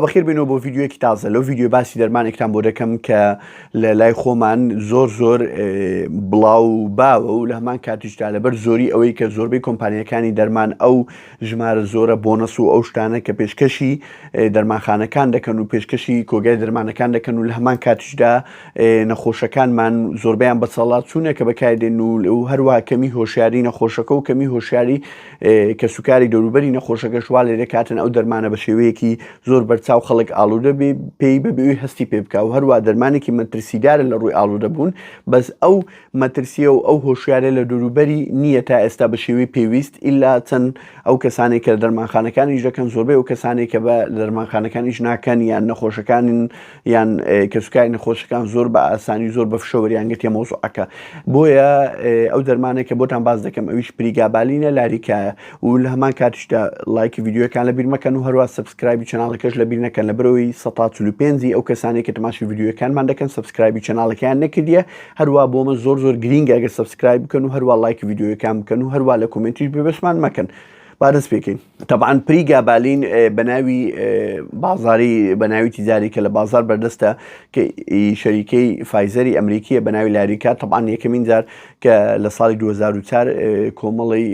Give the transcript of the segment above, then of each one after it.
بەخێر بێنەوە بۆ ڤیدیۆیەکی تازە. لەو ڤیدیۆ باسی دەرمانێکتان بۆ دەکەم کە لە لای خۆمان زۆر بڵاو باوە و لە هەمان کاتیشدا لەبەر زۆری ئەوەی کە زۆربەی کۆمپانیەکانی دەرمان ئەو ژمارە زۆرە بۆنەس و ئەو شتانە کە پێشکەشی دەرمانخانەکان دەکەن و پێشکەشی کۆگای دەرمانەکان دەکەن و لە هەمان کاتیشدا نەخۆشەکانمان زۆربیان بەسەڵات چوونە کە بەکاردێن و هەروە کەمی هۆشیاری نەخۆشەکە و کەمی هۆشیاری کە سوکاری دەوروبەری نەخۆشەکە شوا لێ دەکاتن ئەو دەرمانە بە شێوەیەکی زۆر بەرچاو خەڵک ئاڵوودە پێی بەبێ هەستی پێ بکە و هەروە دەرمانێکی مەترسیدارە لە ڕووی ئاڵوودە بوون بەس ئەو مەترسیە و ئەو هۆشیارە لە دەوروبەری نییە تا ئێستا بە شێوەی پێویست ئیلا چەند ئەو کەسانێک کە دەرمانخانەکانیش دەکەن زۆربەی ئەو کەسانێک کە بە دەرمانخانەکانیش ناکەن یان نەخۆشەکانن یان کە سوکاری نەخۆشەکان زۆر بە ئاسانی زۆر بە فشەوەریان گرتیە مۆزوعەکە. بۆیە ئەو دەرمانێک کە بۆتان باز دەکەم ئەویش پریگابالینە لاریکایە و لە هەمان کاتیشدا لایکی ڤیدیۆکان لەبیر مەکەن و هەروە سەبسکرایبی چەناڵەکەش لەبیر نەکەن لەبەرەوەی 145 ئەو کەسانێک کە تەماشی ڤیدیۆکانمان دەکەن سەبسکرایبی چەناڵەکەیان نەکردیە هەروە بۆمە زۆر گرینگە ئەگەر سەبسکرایب بکەن و هەروە لایکی ڤیدیۆکان بکەن و هەروە لە کۆمنتیش بێبەشمان مەکەن. بارز پێکەین طبعاً پریگابالین بەناوی بازاری بەناوی تیجاری کە لە بازار بەردەستە کە شەریکەی فایزەری ئەمریکیە بەناوی لاریکا طبعاً یەکەمین جار کە لە ساڵی 2004 کۆمەڵی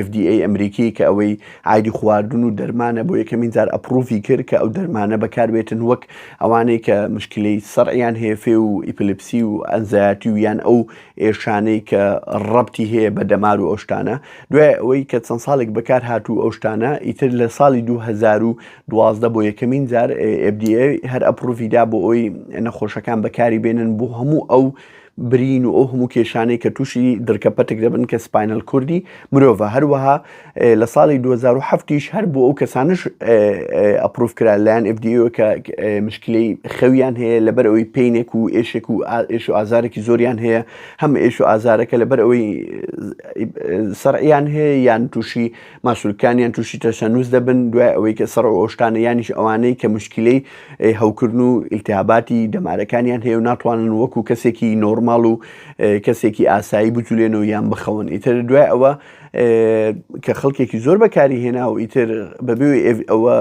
FDA ئەمریکی کە ئەوەی عایدی خواردن و دەرمانە بۆ یەکەمین جار ئەپڕوڤی کرد کە ئەو دەرمانە بەکاربێتن وەک ئەوانەی کە مشکلەی سەرعیان هەیە فێ و ئیپلپسی و ئەنزایەتی و یان ئەو ئێشانەی کە ڕەبتی هەیە بە دەمار و ئەو شتانە دوای ئەوەی کە چەند ساڵێک بەکار هاتوو ئەو شتانە ئیتر لە ساڵی 2012 بۆ یەکەمین جار FDA هەر ئەپڕوڤیدا بۆ ئەوی نەخۆشەکان بەکاری بێنن بۆ هەموو ئەو برین و ئەو هەموو کێشانەی کە تووشی دڕکەپەتێک دەبن کە سپاینەل کوردی مرۆڤە. هەروەها لە ساڵی 2007 هەر بۆ ئەو کەسانش ئەپڕوڤ کرا لایەن FDA کە مشکلەی خەویان هەیە لەبەر ئەوەی پێینێک و ئێشێک و ئێش و ئازارێکی زۆریان هەیە هەم ئێش و ئازارەکە لەبەر ئەوەی سەرعیان هەیە یان تووشی ماسوولکانیان تووشی تەشەنووس دەبن دوای ئەوەی کە سەر ئەوشتانە یانیش ئەوانەی کە مشکلەی هەوکردن و ئیلتیهاباتی دەمارەکانیان هەیە و ناتوانن وەکو کەسێکی نۆرماڵ و کەسێکی ئاسایی بجولێنەوە یان بخەون. ئیتر دوای ئەوە کە خەڵکێکی زۆر بەکاری هێنا و ئیتر بەبێ ئەوە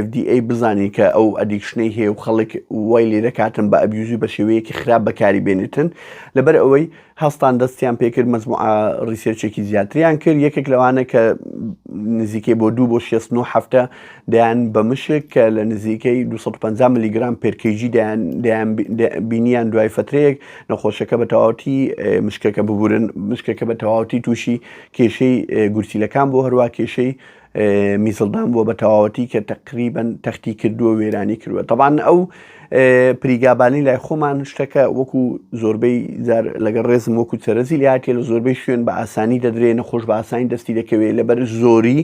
FDA بزانی کە ئەو ئەدیکشنەی هەیە و خەڵک وای لێ دەکاتن بە ئەبیوزی بە شێوەیەکی خراپ بەکاری بێنێتن لەبەر ئەوەی هەستان دەستیان پێکرد مەجموعە ڕیسێرچێکی زیاتریان کرد. یەکێک لەوانە کە نزیکەی بۆ 2 بۆ 69 هەفتە دەیان بە مشک کە لە نزیکەی 250 میلیگرام پێرکەیجی دەیان بینیان دوای فترەیەک نەخۆشەکە بە تەواوەتی مشکەکە ببورن مشکەکە بە تەواوەتی تووشی کێشەی گورسیلەکان بۆ هەروە کێشەی میزڵدان بووە بە تەواوەتی کە تقریبەن تەختی کردووە وێرانی کردووە. طبعاً ئەو پریگابانی لای خۆمان شتەکە وەکو زۆربەی زار لەگەڵ ڕێزم وەکو چەرەزی لاتێ لە زۆربەی شوێن بە ئاسانی دەدرێ نەخۆش بە ئاسانی دەستی دەکەوێت لەبەر زۆری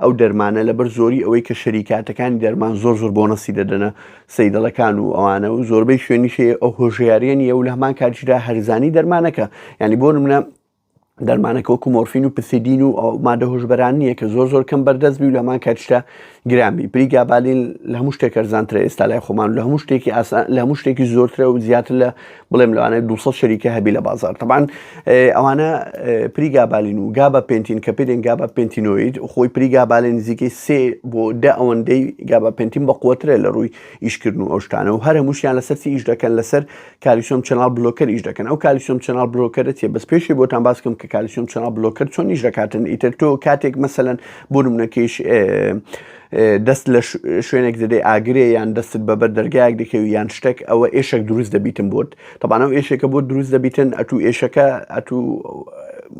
ئەو دەرمانە لەبەر زۆری ئەوەی کە شەریکاتەکانی دەرمان زۆر بۆنەسی دەدەنە سەیدەڵەکان و ئەوانە و زۆربەی شوێنیشێ ئەو هۆژیاریە نیە و لە هەمان کاتیشدا هەرزانی دەرمانەکە ینی بۆ نمونە دەرمانەکە وەکو مۆرفین و پسیدین و مادە هۆشبەران نییە کە زۆر کەم بەردەست بی و لە هەمان کاتیشدا گرامی. پریگابالین لە هەموو شتێک ئەرزانترە ئێستا لای خۆمان لە هەموو شتێکی لە هەموو شتێکی زۆرترە و زیاتر لە بڵێم لەوانەیە 200 شەریکە هەبی لە بازار. طبعاً ئەوانە پریگابالین و گابا پێنتین کە پێدێن گابا پێنتینۆید خۆی پریگابالین نزیکەی 3 بۆ 10 ئەوەندەی گابا پێنتین بەقووەترە لە ڕووی ئیشکردن و ئەو شتانە و هەر هەمووشیان لەسەر چی ئیش دەکەن لەسەر کالیسیۆم چەناڵ بلۆکەر ئیش دەکەن. ئەو کالیسیۆم چەناڵ بلۆکەرە چیە بەس پێشی بۆتان باس بکەم کە کالیسیۆم چەناڵ بلۆکەر چۆن ئیش دەکاتن. ئیتر تۆ کاتێک مەسەلەن بۆ نمونەکەیش دەست لە شوێنێک دەدەی ئاگرێ یان دەستت بەبەر دەرگایەک دەکەوی یان شتێک ئەوە ئێشێک دروست دەبیتن بۆت طبعاً ئەو ئێشێکە بۆ دروست دەبیتن ئەتوو ئێشەکە ئەتوو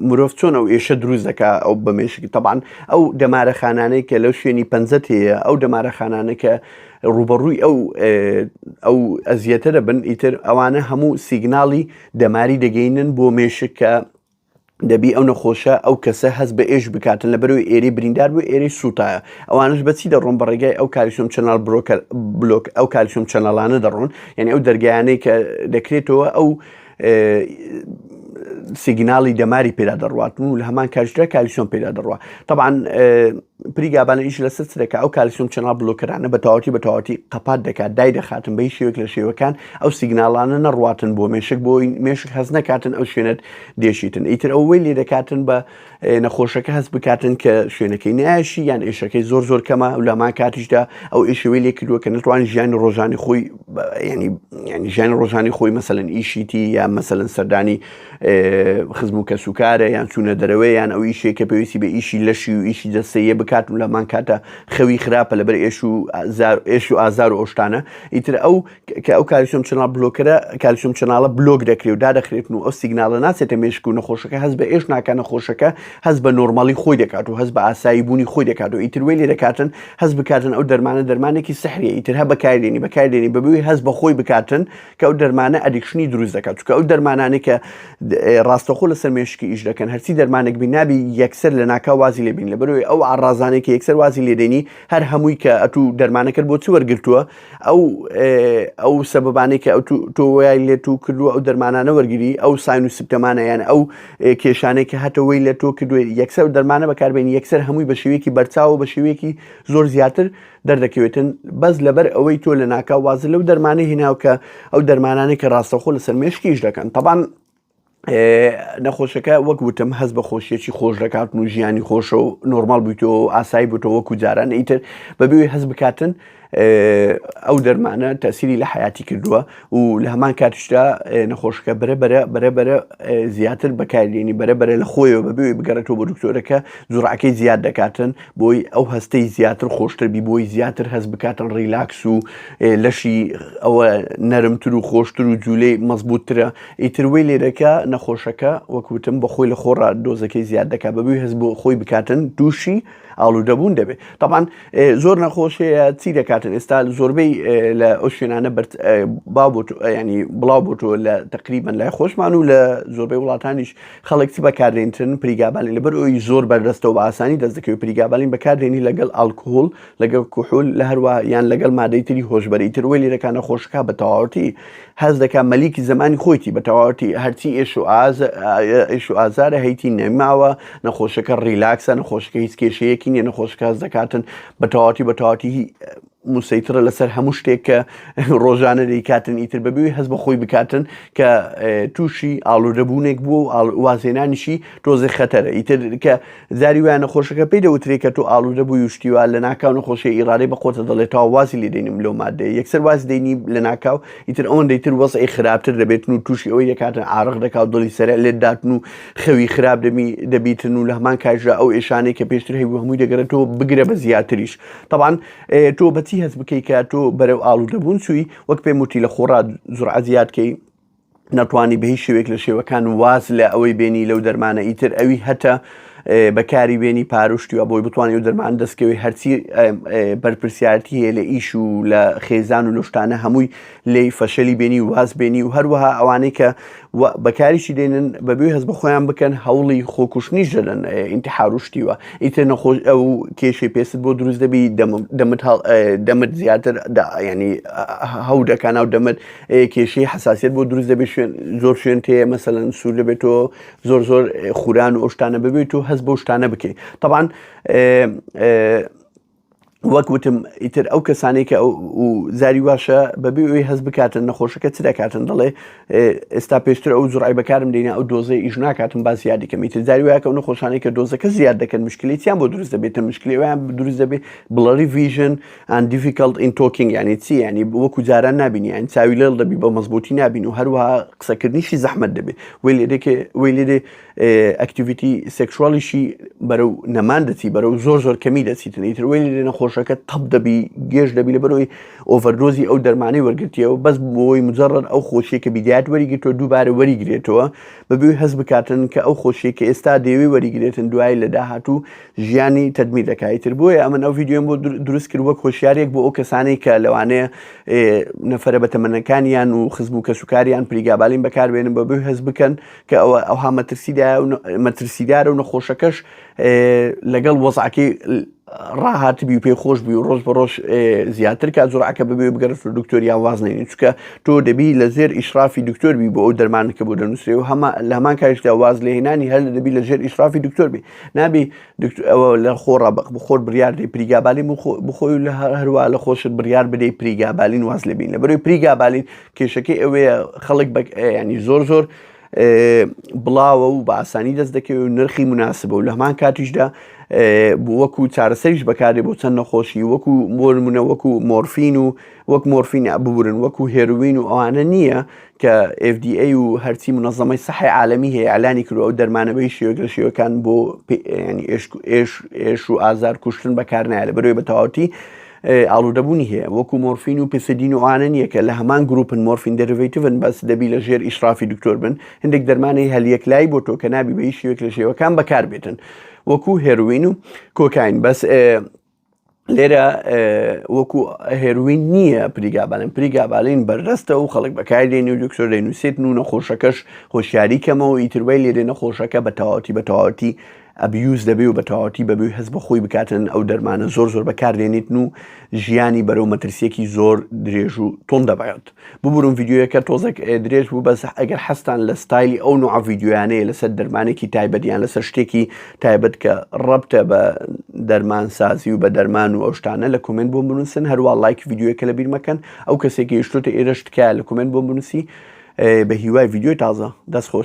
مرۆڤ چۆن ئەو ئێشە دروست دەکا ئەو بەمێشکی طبعاً ئەو دەمارەخانانەی کە لەو شوێنی پەنجەت هەیە ئەو دەمارەخانانە کە ڕوبەڕووی ئەو ئەزیەتە دەبن ئیتر ئەوانە هەموو سیگناڵی دەماری دەگەینن بۆ مێشک کە دەبی ئەو نەخۆشە ئەو کەسە هەست بە ئێش بکاتن لەبەرەوەی ئێرەی بریندار بۆ ئێرەی سوتایە ئەوانش بەچی دەڕۆن بەڕێگای ئەو کالیسیۆم چەناڵ بلۆک ئەو کالیسیۆم چەناڵانە دەڕۆن یعنی ئەو دەرگایانەی کە دەکرێتەوە ئەو سیگناڵی دەماری پێدا دەڕواتن و لە هەمان کاتیشدا کالیسیۆم پێدا دەڕوات. طبعاً پریگابانە ئیش لەسەر دەکات ئەو کالیسیۆم چەناڵ بلۆکەرانە بەتەواوەتی قەپات دەکات دای دەخاتن بە هیچ شێوەیەک لە شێوەکان ئەو سیگناڵانە نەڕواتن بۆ مێشک بۆی مێشک هەز نەکاتن ئەو شوێنت دێشیتن ئیتر ئەوەی لێ دەکاتن بە نەخۆشەکە هەست بکاتن کە شوێنەکەی نایشی یان ئێشەکەی زۆر کەمە و لەمان کاتیشدا ئەو ئێشەوەی لێ کردووە کە نتوانانی ژیانی ڕۆژانی خۆی ینی ژیانی ڕۆژانی خۆی مەسەلەن ئیشیتی یان مەسەلەن سەردانی خزم و کەسوکارە یان چوونە دەرەوەی یان ئەو ئیشێک کە پێویستی بە ئیشی لەشی و ئیشی دەستەیە بکات و لەمان کاتە خەوی خراپە لەبەر ئێش و ئازار و ئۆشتانە ئیتر ئەو کە ئەو کالیسیۆم چەناڵ بلۆکەرە کالیسیۆم چەناڵە بلۆک دەکرێت و دادەخرێتن و ئەو سیگناڵە ناچێتە مێشک و نەخۆشەکە هەست بە ئێش ناکە نەخۆشەکە هەست بە نۆرمالی خۆی دەکات و هەست بە ئاسایی بوونی خۆی دەکات و ئیتر وێ لێ دەکاتن هەست بکاتن ئەو دەرمانێکی سەحریە ئیتر هە بەکاردێنی بەبێ هەست بەخۆی بکاتن کە ئەو دەرمانە ئەدیکشنی دروست دەکات چونکە ئەو دەرمانانێک کە ڕاستەخۆ لەسەر مێشکی ئیش دەکەن هەرچی دەرمانێک بی نابی یەکسەر لە ناکاو وازی لێبین لەبەرەوەی ئەو ئاڕازانێکی یەکسەر وازی لێدێنی هەر هەمووی کە ئەتوو دەرمانەکەت بۆ چی وەرگرتووە ئەو سەبەبانەی کە تۆ وای لێت و کردووە ئەو دەرمانانە وەرگری ئەو ساین و سیپتەمانە یان ئەو کێشانەی کە هەتەوەی لە تۆ کردووە یەکسەر دەرمانە بەکاربێنی یەکسەر هەمووی بە شێوەیەکی بەرچاو و بە شێوەیەکی زۆر زیاتر دەردەکەوێتن بەس لەبەر ئەوەی تۆ لە ناکاو وازە لەو دەرمانەی هێناو کە ئەو دەرمانانەی کە ڕاستەخۆ لەسەر مێشکیش دەکەن طبعاً نەخۆشەکە وەک وتم هەست بە خۆشیەکی خۆش دەکاتن و ژیانی خۆشە و نۆرمال بوویتەوە ئاسایی بووتەوە وەکو جاران ئیتر بەبێ هەست بکاتن ئەو دەرمانە تەسیری لە حیاتی کردووە و لە هەمان کاتیشدا نەخۆشەکە بەرەبەرە زیاتر بەکاردێنی بەرەبەرە لە خۆیەوە بەبێ بگەڕێتەوە بۆ دکتۆرەکە جوڕعەکەی زیاد دەکاتن بۆی ئەو هەستەی زیاتر خۆشتر بی بۆی زیاتر هەست بکاتن ڕیلاکس و لەشی ئەوە نەرمتر و خۆشتر و جوولەی مەزبوطترە ئیتر وەی لێرەکە نەخۆشەکە وەکوتم بە خۆی لە خۆڕ دۆزەکەی زیاد دەکات بەبێ هەست بۆ خۆی بکاتن دووشی ئاڵوودەبوون دەبێت طبعاً زۆر نەخۆشەیە چی دەکاتن ئێستا زۆربەی لە ئەو شوێنانە ینی بڵاو بۆتەوە لە تقریبان لای خۆشمان و لە زۆربەی وڵاتانیش خەڵکی بەکاردێنتن پریگابالین لەبەر ئەوی زۆر بەردەستەوە بە ئاسانی دەست دەکەوێت پریگابالین بەکاردێنی لەگەڵ ئالکۆهۆل لەگەڵ کوحول لە هەروە یان لەگەڵ مادەی تری هۆشبەری تر وەی لێرەکان نەخۆشەکە بە تەواوەتی هەست دەکات مەلیکی زمانی خۆیتی بە تەواوەتی هەرچی ئێش و ئازارە هەیتی نەماوە نەخۆشەکە ڕیلاکسە نەخۆشەکە هیچ کێشەیەکی نیە نەخۆشەکە هەست دەکاتن بە تەواوەتی مسەیترە لەسەر هەموو شتێک کە ڕۆژانە دەیکاتن ئیتر بەبێ هەست بە خۆی بکاتن کە تووشی ئاڵوودەبوونێک بووە و وازێنانیشی تۆزێ خەتەرە ئیتر کە زاری وایە نەخۆشەکە پێی دەوترێت کە تۆ ئاڵوودەبووی وشتیوە لە ناکاو نەخۆشی ئیرادەی بەخۆتە دەڵێتەوە وازی لێ دێنیم لەو مادەیە یەکسەر واز دەینی لە ناکاو ئیتر ئەوەندە ئیتر وەزعی خراپتر دەبێتن و تووشی ئەوەی دەکاتن ئاڕق دەکات دڵی سەرە لێت داتن و خەوی خراپ دەبیتن و لە هەمان کاتژدا ئەو ئێشانەی کە پێشتر هەیبوو هەمووی دەگەرێتەوە بگرە بە زیاتریش طبعاً تۆ بەچی هەست بکەی کە تۆ بەرەو ئاڵوودەبوون چووی وەک پێم وتی لە خۆڕا زۆرعە زیادکەی نەتوانی بە هیچ شێوێک لە شێوەکان واز لە ئەوەی بێنی لەو دەرمانە ئیتر ئەوی هەتە بەکاری بێنی پاروشتیوە بۆی بتوانانی و دەرمان دەستکەوی هەرچی بەرپرسیارەتی هەیە لە ئیش و لە خێزان و لەشتانە هەمووی لی فەشەلی بێنی و واز بێنی و هەروەها ئەوانەی کە بەکاریشی دێنن بەبێ هەست بە خۆیان بکەن هەوڵی خۆکوشتنیش دەدەن ئینتیحاروشتیوە ئیتر نەخۆش ئەو کێشەی پێست بۆ دروست دەبی دەمت زیاتر ینی هەو دەکان و دەمت کێشەی حساسیت بۆ دروست دەبێت زۆر شوێن تێ مەسەلەن سوور دەبێتەوە زۆر خوران و ئەوشتانە ببێت و هەست بۆ شتانە بکەیت طبعاً وەک وتم ئیتر ئەو کەسانەی کە و زاری واشە بەبێ ئەوەی هەست بکاتن نەخۆشەکە چ دەکاتن دەڵێ ئێستا پێشتر ئەو زوڕای بەکارم دێنە ئەو دۆزەی ئیش ناکاتن باس یادی کەم ئیتر زاری وایە کە ئەو نەخۆشانەی کە دۆزەکە زیاد دەکەن مشکلێتیان بۆ دروست دەبێتن مشکلێویان دروست دەبێت بڵەری ڤیژن and difficult in talking یعنی چی یعنی وەکو جاران نابینی یعنی چاوی لێڵ دەبی بە مەزبوطی نابین و هەروەها قسەکردنیشی زەحمەت دەبێت وەی لێدێ ئەکتیڤیتی سێکشوالیشی بەرەو نەمان دەچی بەرەو زۆر کەمی دەچیتن ئیتر وەی لێدێ نەخۆشەکە تەب دەبی گێژ دەبی لەبەرەوەی ئۆڤەردۆزی ئەو دەرمانەی وەرگرتیەوە بەس بۆی مجەڕەد ئەو خۆشیە کە بیدایەت وەریگرتەوە دووبارە وەریگرێتەوە بەبێ هەست بکاتن کە ئەو خۆشیە کە ئێستا دەیەوێ وەریگرێتن دوای لە داهاتوو ژیانی تەدمیر دەکایتر بۆیە ئەمن ئەو ڤیددیۆم بۆ دروست کرد وەک هۆشیارێک بۆ ئەو کەسانەی کە لەوانەیە نەفەرە بەتەمەنەکانیان و خزم و کەسوکاریان پریگابالین بەکاربێنن بەبێ هەست بکەن کە ئەوها مەترسیدارە و نەخۆشەکەش لەگەڵ وەزعەکەی ڕاهاتبی و پێی خۆش بی و ڕۆژ بە ڕۆژ زیاتر کات زۆرعکە ببێ بگەرت دکتۆریان واز نێنێت چکە تۆ دەبی لە زێر ئیشرافی دکتۆر بی بۆ ئەو دەرمانکە بۆ دەنووسێ و لە هەمان کاریشدا واز لێهێنانی هەر دەبی لە ژێر ئیشرافی دکتۆر بی نابی لە خۆڕ بخۆر بڕیار دەی پریگابالین بخۆی و لە هەروە لە خۆشت بڕیار بدەی پریگابالین واز لێبین لە بەرەوەی پریگابالین کێشەکەی ئەوەیە خەڵک ینی زۆر بڵاوە و بە ئاسانی دەست دەکەوێت و نرخی مناسبە و لە هەمان کاتیشدا وەکو چارەسەریش بەکارێ بۆ چەند نەخۆشی وەکو مۆرمونە وەکو مۆرفین و وەک مۆرفین ببورن وەکو هێروین و ئەوانە نییە کە FDA و هەرچی منەظەمەی سەحی عالەمی هەیە ئەعلانی کردو ئەو دەرمانەبەی شێوەک لە شێوەکان بۆ ئێش و ئازار کوشتن بەکار نایە لە بەرەوەی بە تەواوەتی ئاڵوودەبوونی هەیە وەکو مۆرفین و پێسەدین و ئەوانە نییە کە لە هەمان گروپن مۆرفین دەریڤێتیڤن بەس دەبی لە ژێر ئیشرافی دکتۆر بن هەندێک دەرمانەی هەلیەکلایی بۆ تۆ کە نابی بە هیچ شێوەک لە شێوەکان بەکار بێتن وەکو هێروین و کۆکاین بەس لێرە وەکو هێروین نییە پریگابالین بەردەستە و خەڵک بەکاردێنی و دکتۆر دەینووسێت و نەخۆشەکەش هۆشیاری کەمەوە ئیتروای لێرێ نەخۆشەکە بە تەواوەتی ئەبیوز دەبێ و بە تەواوەتی بەبێ هەست بە خۆی بکاتن ئەو دەرمانە زۆر بەکاردێنیتن و ژیانی بەرەو مەترسیەکی زۆر درێژ و تۆن دەبێت ببوورم ڤیددیۆیەکە تۆزێک درێژ بوو بەس ئەگەر حەستان لە ستایلی ئەو نوع ڤیددیۆیانەیە لەسەر دەرمانێکی تایبەتیان لەسەر شتێکی تایبەت کە ڕەبتە بە دەرمان سازی و بە دەرمان و ئەو شتانە لە کومنت بۆم بنووسن هەروە لایک ڤیددیۆیەکە لە بیر مەکەن ئەو کەسێکی شتۆتە ئێرە شتکایە لە کومنت بۆم بنووسی بە هیوای ڤیددیۆی تازە دەستخۆش